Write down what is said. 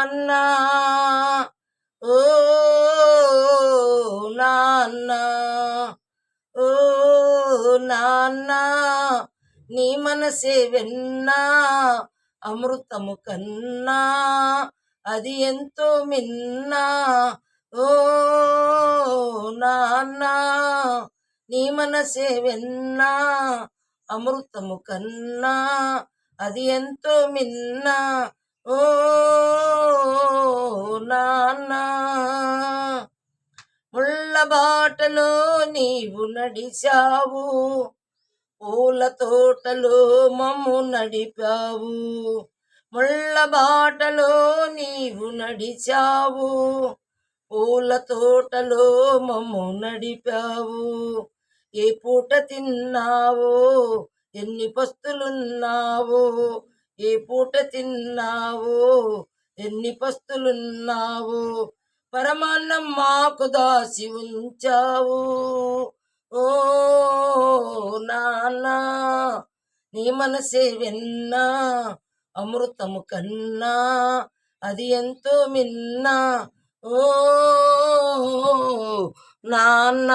నాన్న ఓ నాన్న ఓ నాన్న నీ మనసే వెన్నా అమృతము కన్నా అది ఎంతో మిన్నా ఓ నాన్న నీ మనసే వెన్నా అమృతము కన్నా అది ఎంతో మిన్నా ఓ నాన్న ముళ్ళ బాటలో నీవు నడిచావు పూల తోటలో మమ్ము నడిపావు ముళ్ళ బాటలో నీవు నడిచావు పూల తోటలో మమ్ము నడిపావు ఏ పూట తిన్నావో ఎన్ని పస్తులున్నావో ఏ పూట తిన్నావో ఎన్ని పస్తులున్నావో పరమాన్నం మాకు దాసి ఉంచావు ఓ నాన్న నీ మనసే వెన్నా అమృతము కన్నా అది ఎంతో మిన్నా ఓ నాన్న